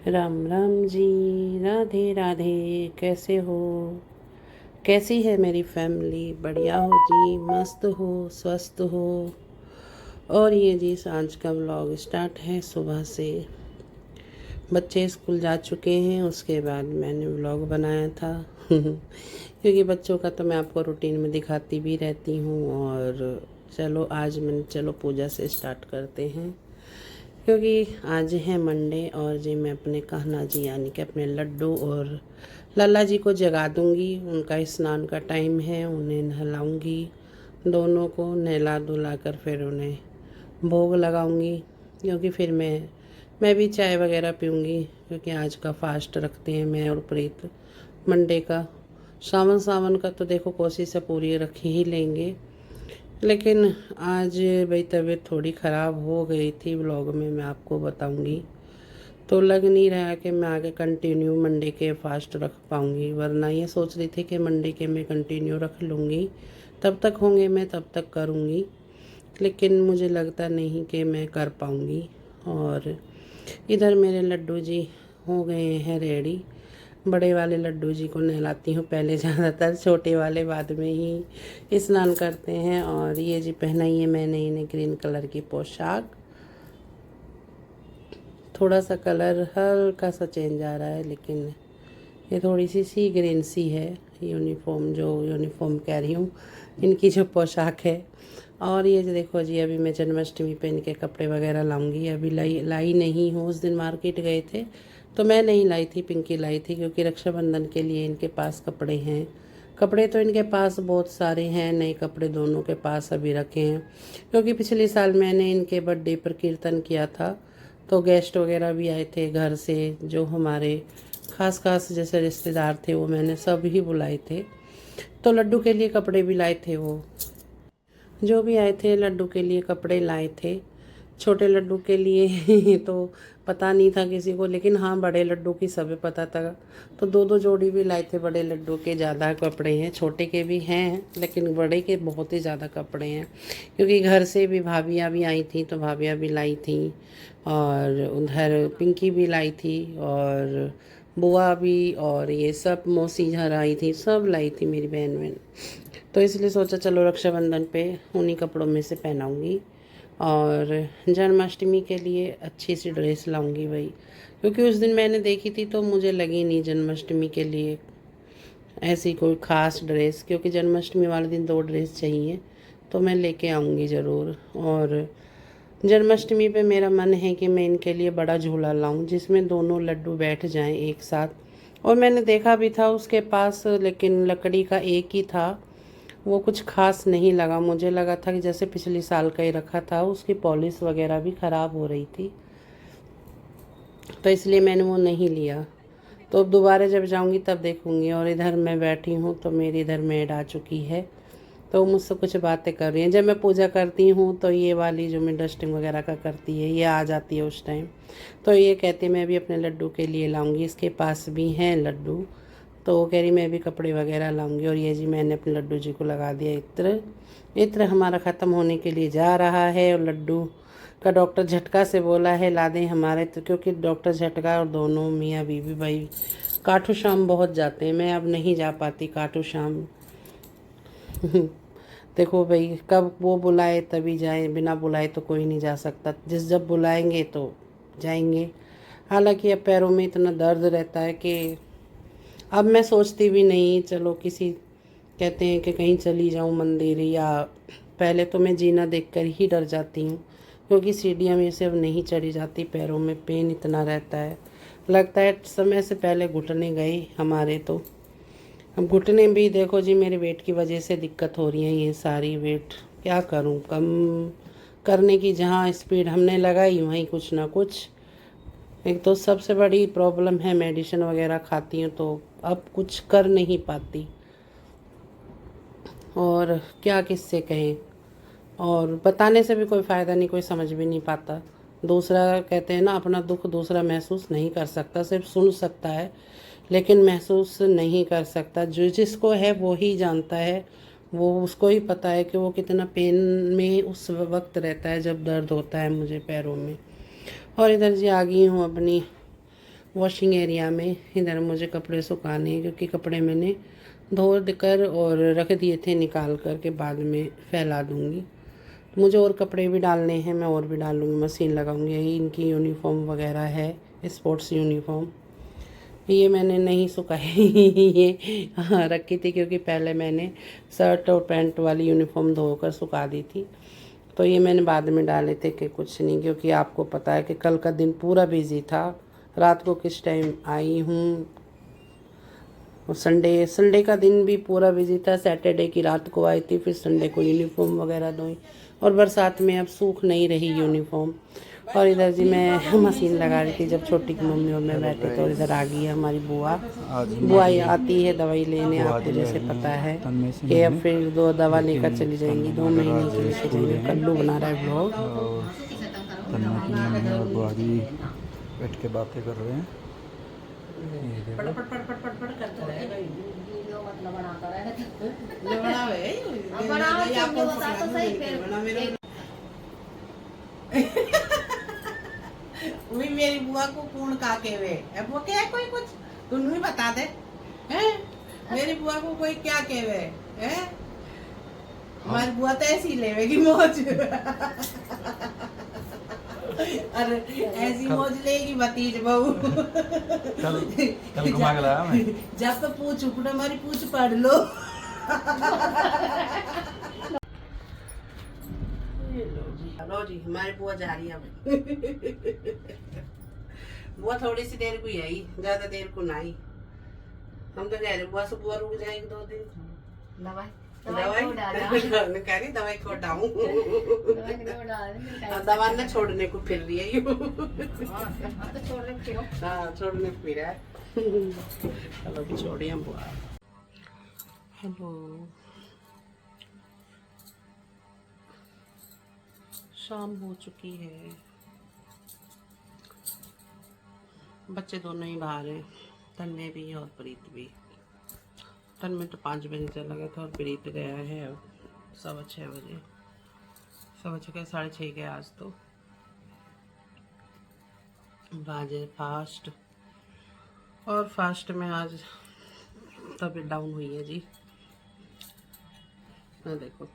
राम राम जी। राधे राधे। कैसे हो? कैसी है मेरी फैमिली? बढ़िया हो जी? मस्त हो? स्वस्थ हो? और ये जी सांझ का व्लॉग स्टार्ट है सुबह से। बच्चे स्कूल जा चुके हैं, उसके बाद मैंने व्लॉग बनाया था क्योंकि बच्चों का तो मैं आपको रूटीन में दिखाती भी रहती हूँ। और चलो आज मैंने चलो पूजा से स्टार्ट करते हैं, क्योंकि आज है मंडे और जी मैं अपने कहना जी यानी कि अपने लड्डू और लल्ला जी को जगा दूंगी। उनका स्नान का टाइम है, उन्हें नहलाऊंगी। दोनों को नहला धुला कर फिर उन्हें भोग लगाऊंगी, क्योंकि फिर मैं भी चाय वगैरह पीऊँगी, क्योंकि आज का फास्ट रखते हैं मैं और प्रीत मंडे का। सावन सावन का तो देखो कोशिश से पूरी रख ही लेंगे, लेकिन आज भाई तबीयत थोड़ी ख़राब हो गई थी। व्लॉग में मैं आपको बताऊंगी, तो लग नहीं रहा कि मैं आगे कंटिन्यू मंडे के फास्ट रख पाऊँगी। वरना ये सोच रही थी कि मंडे के मैं कंटिन्यू रख लूँगी, तब तक होंगे मैं तब तक करूँगी, लेकिन मुझे लगता नहीं कि मैं कर पाऊँगी। और इधर मेरे लड्डू जी हो गए हैं रेडी। बड़े वाले लड्डू जी को नहलाती हूँ पहले, ज़्यादातर छोटे वाले बाद में ही स्नान करते हैं। और ये जी पहनाई है मैंने इन्हें ग्रीन कलर की पोशाक। थोड़ा सा कलर हल्का सा चेंज आ रहा है, लेकिन ये थोड़ी सी ग्रीन सी है। यूनिफॉर्म जो यूनिफॉर्म कह रही हूँ, इनकी जो पोशाक है। और ये जो देखो जी, अभी मैं जन्माष्टमी पे इनके कपड़े वगैरह लाऊंगी। अभी लाई नहीं हूँ। उस दिन मार्केट गए थे तो मैं नहीं लाई थी, पिंकी लाई थी, क्योंकि रक्षाबंधन के लिए इनके पास कपड़े हैं। कपड़े तो इनके पास बहुत सारे हैं, नए कपड़े दोनों के पास अभी रखे हैं, क्योंकि पिछले साल मैंने इनके बर्थडे पर कीर्तन किया था, तो गेस्ट वगैरह भी आए थे घर से। जो हमारे खास खास जैसे रिश्तेदार थे वो मैंने सब ही बुलाए थे, तो लड्डू के लिए कपड़े भी लाए थे। वो जो भी आए थे लड्डू के लिए कपड़े लाए थे। छोटे लड्डू के लिए तो पता नहीं था किसी को, लेकिन हाँ बड़े लड्डू की सभी पता था। तो दो दो जोड़ी भी लाए थे बड़े लड्डू के। ज़्यादा कपड़े हैं, छोटे के भी हैं, लेकिन बड़े के बहुत ही ज़्यादा कपड़े हैं, क्योंकि घर से भी भाभियाँ भी आई थी तो भाभियाँ भी लाई थी, और उधर पिंकी भी लाई थी, और बुआ भी, और ये सब मौसी घर आई थी, सब लाई थी मेरी बहन। तो इसलिए सोचा चलो रक्षाबंधन पे उन्हीं कपड़ों में से पहनाऊँगी। और जन्माष्टमी के लिए अच्छी सी ड्रेस लाऊंगी भाई, क्योंकि उस दिन मैंने देखी थी तो मुझे लगी नहीं जन्माष्टमी के लिए ऐसी कोई ख़ास ड्रेस, क्योंकि जन्माष्टमी वाले दिन दो ड्रेस चाहिए, तो मैं लेके आऊँगी ज़रूर। और जन्माष्टमी पे मेरा मन है कि मैं इनके लिए बड़ा झूला लाऊं, जिसमें दोनों लड्डू बैठ जाएं एक साथ। और मैंने देखा भी था उसके पास, लेकिन लकड़ी का एक ही था, वो कुछ खास नहीं लगा। मुझे लगा था कि जैसे पिछले साल का ही रखा था, उसकी पॉलिश वगैरह भी ख़राब हो रही थी, तो इसलिए मैंने वो नहीं लिया। तो अब दोबारा जब जाऊंगी तब देखूंगी। और इधर मैं बैठी हूँ तो मेरी इधर मेड आ चुकी है, तो मुझसे कुछ बातें कर रही हैं। जब मैं पूजा करती हूँ तो ये वाली जो मैं डस्टिंग वगैरह का करती है ये आ जाती है उस टाइम, तो ये कहती मैं भी अपने लड्डू के लिए लाऊंगी, इसके पास भी हैं लड्डू, तो वो कह रही मैं भी कपड़े वगैरह लाऊंगी। और ये जी मैंने अपने लड्डू जी को लगा दिया इत्र। इत्र हमारा ख़त्म होने के लिए जा रहा है, और लड्डू का डॉक्टर झटका से बोला है ला दें हमारे, तो क्योंकि डॉक्टर झटका और दोनों मियाँ बीवी भाई काठू श्याम बहुत जाते हैं। मैं अब नहीं जा पाती काठू श्याम देखो भाई, कब वो बुलाए तभी जाए, बिना बुलाए तो कोई नहीं जा सकता। जब बुलाएंगे तो जाएंगे। हालांकि अब पैरों में इतना दर्द रहता है कि अब मैं सोचती भी नहीं। चलो किसी कहते हैं कि कहीं चली जाऊं मंदिर, या पहले तो मैं जीना देखकर ही डर जाती हूँ, क्योंकि सीढ़ियाँ में से अब नहीं चढ़ी जाती, पैरों में पेन इतना रहता है। लगता है समय से पहले घुटने गए हमारे। तो अब घुटने भी देखो जी, मेरे वेट की वजह से दिक्कत हो रही है। ये सारी वेट क्या करूं, कम करने की जहां स्पीड हमने लगाई वहीं कुछ ना कुछ। एक तो सबसे बड़ी प्रॉब्लम है, मेडिसिन वगैरह खाती हूँ तो अब कुछ कर नहीं पाती, और क्या किससे कहें। और बताने से भी कोई फ़ायदा नहीं, कोई समझ भी नहीं पाता। दूसरा कहते हैं ना, अपना दुख दूसरा महसूस नहीं कर सकता, सिर्फ सुन सकता है, लेकिन महसूस नहीं कर सकता। जो जिसको है वो ही जानता है, वो उसको ही पता है कि वो कितना पेन में उस वक्त रहता है जब दर्द होता है मुझे पैरों में। और इधर जी आ गई हूँ अपनी वॉशिंग एरिया में। इधर मुझे कपड़े सुखाने हैं क्योंकि कपड़े मैंने धो कर और रख दिए थे, निकाल कर के बाद में फैला दूँगी। मुझे और कपड़े भी डालने हैं, मैं और भी डालूँगी, मशीन लगाऊँगी। यही इनकी यूनिफॉर्म वगैरह है, स्पोर्ट्स यूनिफॉर्म। ये मैंने नहीं सुखाई ये रखी थी क्योंकि पहले मैंने शर्ट और पैंट वाली यूनिफॉर्म धोकर सुखा दी थी, तो ये मैंने बाद में डाले थे कि कुछ नहीं, क्योंकि आपको पता है कि कल का दिन पूरा बिजी था। रात को किस टाइम आई हूँ, और संडे का दिन भी पूरा बिजी था। सैटरडे की रात को आई थी, फिर संडे को यूनिफॉर्म वगैरह धोई, और बरसात में अब सूख नहीं रही यूनिफॉर्म। और इधर जी मैं मशीन लगा रही थी जब छोटी की मम्मी और मैं बैठे, तो इधर आ गई है हमारी बुआ। बुआ आती है दवाई लेने, आपको जैसे पता है कि अब फिर 2 दवा लेकर चली जाएंगी, 2 महीने के लेके जाएंगी। कल्लू बना रहा है ब्लॉग। तन्ना की मम्मी और बुआ जी बैठ के बातें कर रहे हैं। पट करता रहेगा वीडियो मतलब बनाता रहेगा। ले बनावे अब बनाओ, तुमने बता तो सही फिर। वही मेरी बुआ को कौन काके वे, अब वो क्या है कोई कुछ तुम ही बता दे हैं। मेरी बुआ को कोई क्या कहवे हैं, हमारी बुआ तो ऐसी लेवेगी मौज। अरे ऐसी मौज लेगी भतीज बहू। कल घुमा के लाया मैं। जब तो पूछ उपड़ा हमारी पूछ पढ़ लो। लो जी हमारी बुआ जा रही है अब। बुआ थोड़ी सी देर को ही आई, ज्यादा देर को नहीं। हम तो कह रहे बुआ से बुआ रुक जाएगी 2 दिन। दवाई कह रही दवाई को डाऊं। दवा न छोड़ने को फिर रही है। हाँ छोड़ने फिर है। चलो भी छोड़िए हम बुआ। हेलो, शाम हो चुकी है, बच्चे दोनों ही बाहर हैं, तन्मय भी और प्रीत भी। तन्मय तो 5 बजे चला गया था और प्रीत गया है अब 6:15 बजे, 6:15 6:30 के आज। तो आज है फास्ट, और फास्ट में आज तबीयत डाउन हुई है जी। देखो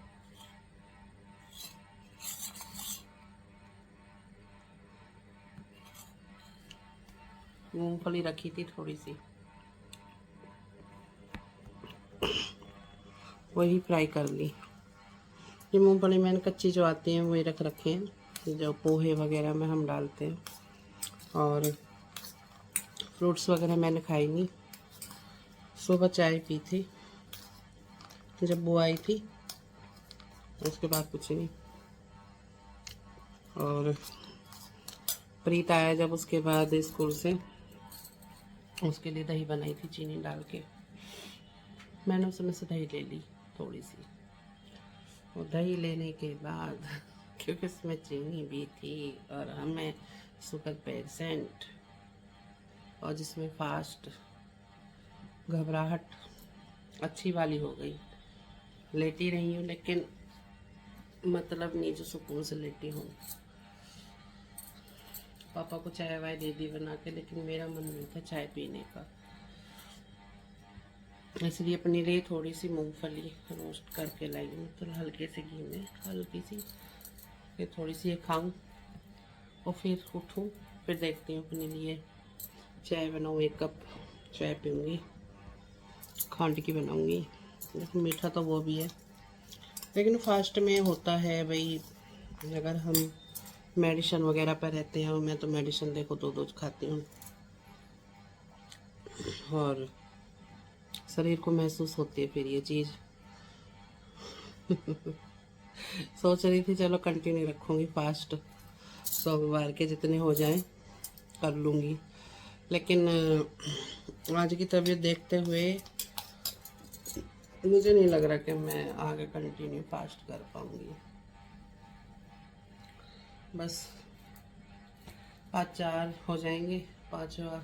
मूंगफली रखी थी थोड़ी सी, वही फ्राई कर ली। ये मूंगफली मैंने कच्ची जो आती हैं वही रख रखे हैं, जो पोहे वगैरह में हम डालते हैं। और फ्रूट्स वगैरह मैंने खाई नहीं, सुबह चाय पी थी जब वो आई थी, उसके बाद कुछ नहीं। और प्रीत आया जब उसके बाद स्कूल से, उसके लिए दही बनाई थी चीनी डाल के, मैंने उसमें से दही ले ली थोड़ी सी। और दही लेने के बाद क्योंकि उसमें चीनी भी थी और हमें शुगर पेशेंट, और जिसमें फास्ट घबराहट अच्छी वाली हो गई। लेटी रही हूँ लेकिन मतलब नहीं जो सुकून से लेटी हूँ। पापा को चाय वाय दे दी बना के, लेकिन मेरा मन नहीं था चाय पीने का, इसलिए अपने लिए थोड़ी सी मूंगफली रोस्ट करके लाई हूँ। तो हल्के से घी में हल्की सी, फिर थोड़ी सी ये खाऊं और फिर उठूं, फिर देखती हूँ अपने लिए चाय बनाऊँ। 1 कप चाय पीऊँगी, खंड की बनाऊँगी। देखो मीठा तो वो भी है, लेकिन फास्ट में होता है भाई, अगर हम मेडिसिन वगैरह पर रहते हैं, मैं तो मेडिसिन देखो 2 खाती हूँ, और शरीर को महसूस होती है फिर ये चीज़। सोच रही थी चलो कंटिन्यू रखूँगी फास्ट, 100 बार के जितने हो जाएं कर लूँगी, लेकिन आज की तबीयत देखते हुए मुझे नहीं लग रहा कि मैं आगे कंटिन्यू फास्ट कर पाऊँगी। बस 5-4 हो जाएंगे, 5वां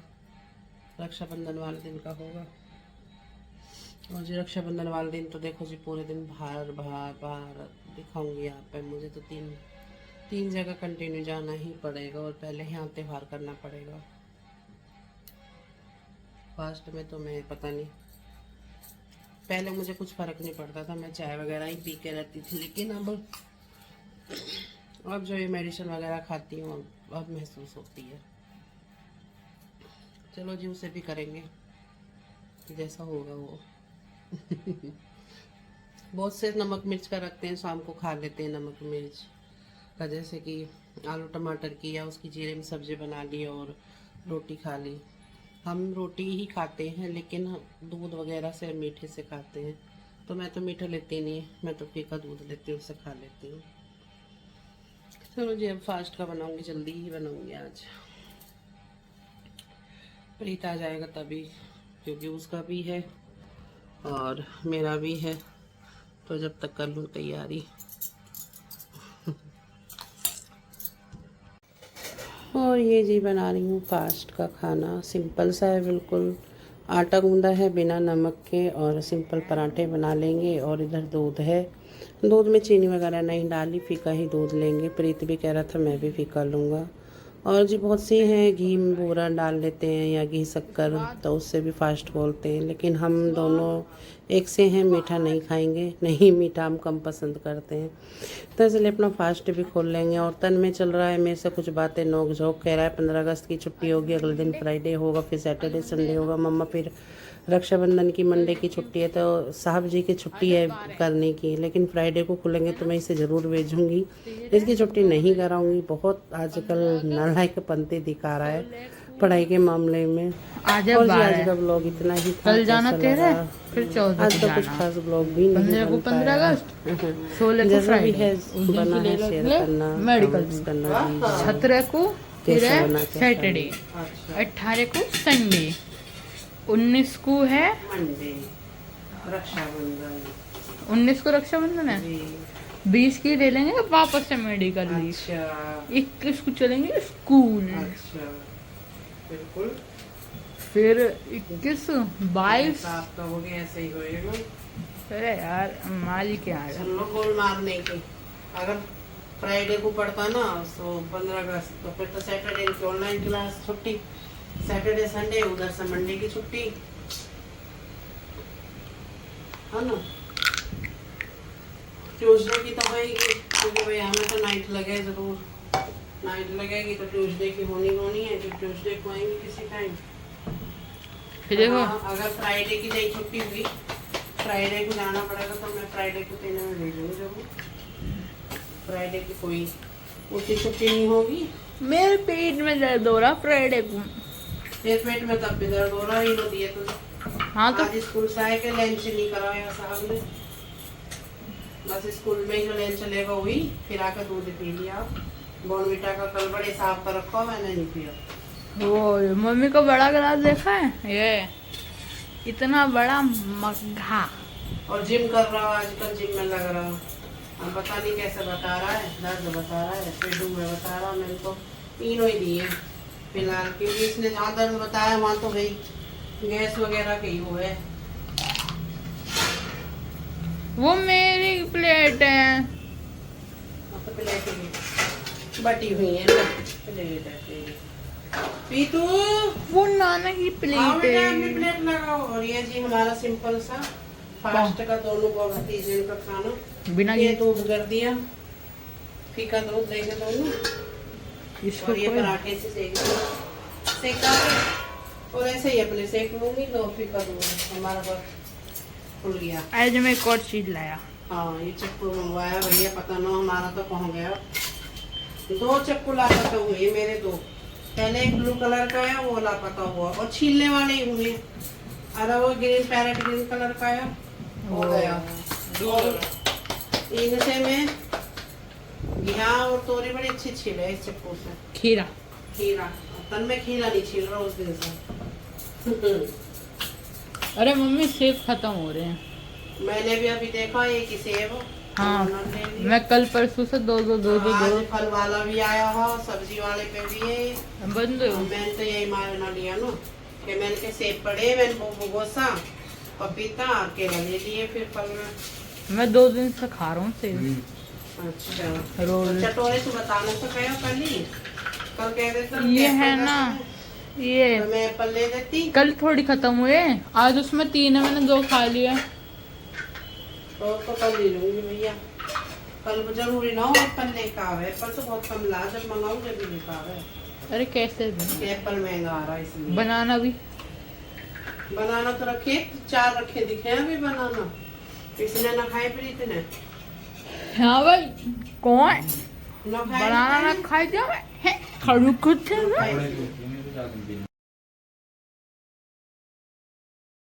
रक्षाबंधन वाले दिन का होगा। और जी रक्षाबंधन वाले दिन तो देखो जी पूरे दिन बाहर दिखाऊंगी यहाँ पे। मुझे तो 3 जगह कंटिन्यू जाना ही पड़ेगा, और पहले यहाँ त्यौहार करना पड़ेगा। फास्ट में तो मैं पता नहीं, पहले मुझे कुछ फ़र्क नहीं पड़ता था, मैं चाय वगैरह ही पी के रहती थी, लेकिन अब जो ये मेडिसिन वगैरह खाती हूँ अब महसूस होती है। चलो जी, उसे भी करेंगे जैसा होगा वो। बहुत से नमक मिर्च का रखते हैं, शाम को खा लेते हैं नमक मिर्च का, जैसे कि आलू टमाटर की या उसकी जीरे में सब्जी बना ली और रोटी खा ली। हम रोटी ही खाते हैं, लेकिन दूध वगैरह से मीठे से खाते हैं, तो मैं तो मीठा लेती नहीं, मैं तो फीका दूध लेती हूँ, उससे खा लेती हूँ। चलो जी, अब फास्ट का बनाऊंगी, जल्दी ही बनाऊंगी आज। प्रीत आ जाएगा तभी, क्योंकि उसका भी है और मेरा भी है, तो जब तक कर लूँ तैयारी। और ये जी बना रही हूँ फास्ट का खाना, सिंपल सा है बिल्कुल। आटा गूंदा है बिना नमक के, और सिंपल पराठे बना लेंगे। और इधर दूध है, दूध में चीनी वगैरह नहीं डाली, फीका ही दूध लेंगे। प्रीत भी कह रहा था मैं भी फीका लूँगा। और जी बहुत सी हैं घी में बूरा डाल लेते हैं या घी शक्कर, तो उससे भी फास्ट बोलते हैं, लेकिन हम दोनों एक से हैं, मीठा नहीं खाएंगे, नहीं मीठा हम कम पसंद करते हैं, तो इसलिए अपना फास्ट भी खोल लेंगे। और तन में चल रहा है मेरे से कुछ बातें नोक झोंक, कह रहा है 15 अगस्त की छुट्टी होगी, अगले दिन फ्राइडे होगा, फिर सैटरडे संडे होगा मम्मा, फिर रक्षाबंधन की मंडे की छुट्टी है, तो साहब जी की छुट्टी है करने की, लेकिन फ्राइडे को खुलेंगे तो मैं इसे ज़रूर भेजूँगी, इसकी छुट्टी नहीं कराऊंगी। बहुत आजकल नालायक पंते दिखा रहा है पढ़ाई के मामले में। और जी आज का ब्लॉग इतना ही था। कल जाना तेरे, फिर 14 आज तो कुछ खास ब्लॉग भी नहीं 15 अगस्त 16 को जैसा भी फ्राइडे, है बना है शेयर करना, मेडिकल कमेंट्स करना भी। 17 को फिर कैसा है बना, कैसा सैटरडे, 18 को संडे, 19 को है मंडे रक्षाबंधन, 19 को रक्षाबंधन है, जी। 20 की ले लेंगे वापस से मेडिकल लीव, अच्छा 21 को चलेंगे स्कूल, अच्छा बिल्कुल। फिर 21 22 आपका हो गया, ऐसे ही होएगा। अरे यार माली के आ हम लोग गोल मारने के, अगर फ्राइडे को पड़ता ना तो 15 अगस्त, तो फिर तो सैटरडे की ऑनलाइन क्लास छुट्टी, सैटरडे संडे उधर से मंडे की छुट्टी है ना। ट्यूसडे की तो होगी, क्योंकि भाई हमें तो नाइट लगे जरूर, नाइट लगेगी तो ट्यूसडे की होनी है, तो ट्यूसडे को आएंगे किसी टाइम। फिर देखो अगर फ्राइडे की नहीं छुट्टी हुई, फ्राइडे को जाना पड़ेगा, तो मैं फ्राइडे को तेने में भेजूंगी जरूर। फ्राइडे की कोई उसी छुट्टी नहीं होगी। मेरे पेट में दर्द हो रहा फ्राइडे को, तेरे पेट में तब भी दर्द हो रहा ही होती है तुझे। हाँ तो आज स्कूल से आए के लंच नहीं कराया साहब ने, बस स्कूल में ही जो लंच चलेगा वही, फिर आकर दूध पी लिया। बॉर्नविटा का कल बड़े साफ कर रखा, मैंने नहीं पिया। वो मम्मी का बड़ा गिलास देखा है, ये इतना बड़ा मग्घा। और जिम कर रहा हूँ आजकल, जिम में लग रहा हूँ। अब पता नहीं कैसे बता रहा है, दर्द बता रहा है, पेडू में बता रहा, मैंने तो तीनों ही दिए फिलहाल, क्योंकि इसने जहाँ दर्द बताया वहाँ तो भाई गैस वगैरह के ही हुए। वो मेरी प्लेट है, अब तो प्लेट ही बटी हुई है ना, प्लेट है तेरी। पीतू वो नाना की आओ प्लेट बेटा, है। अपनी प्लेट लगाओ। और ये जी हमारा सिंपल सा फास्ट का दोनों को भतीजे का खाना, बिना ये दूध कर दिया, फीका दूध लेके दोनों, इसको और ये पराठे से सेका के, और ऐसे ही अपने सेक लूंगी, तो फीका दूध हमारा बस खुल गया। आज मैं एक और चीज लाया, हाँ ये चक्कू मंगवाया भैया, पता ना हमारा तो पहुँच गया। 2 चक्कू लापता हुए मेरे, 2, पहले एक ब्लू कलर का है वो लापता हुआ, और छीलने वाले ही हुए। अरे वो ग्रीन पैरेट ग्रीन कलर का है हो गया। और इनसे में घिया और तोरी बड़ी अच्छी छीले इस चक्कू से। खीरा खीरा तन में खीरा नहीं छील रहा उस दिन से। अरे मम्मी सेब खत्म हो रहे हैं। मैंने भी अभी देखा एक ही सेब, हाँ उन्होंने ले लिया। मैं कल परसों से दो आज फल वाला भी आया हो, सब्जी वाले पे भी है बंद हो। मैंने तो यही मारना लिया ना, कि मैंने के सेब पड़े, मैंने गोसा पपीता और केला ले लिए फिर फल में। मैं 2 दिन से खा रहा हूँ सेब। अच्छा रोज चटोरे से बताना तो कहो कल ही, कल कह देता ये है ना, ये तो मैं एप्पल ले देती कल थोड़ी खत्म हुए, आज उसमें 3 है, मैंने 2 खा लिए। तो कल ले लूंगी भैया। कल जरूरी ना हो एप्पल लेकर आवे, एप्पल तो बहुत कम ला, जब मंगाऊँ जब भी लेकर आवे। अरे कैसे भी? कि एप्पल महंगा आ रहा है इसलिए। बनाना भी बनाना तो रखे, 4 रखे दिखे हैं अभी बनाना। इसने ना खाए प्रीत ने, हाँ भाई, कौन ना खाए बनाना ना खाई दिया मैं? खड़ू कुछ ना खाए।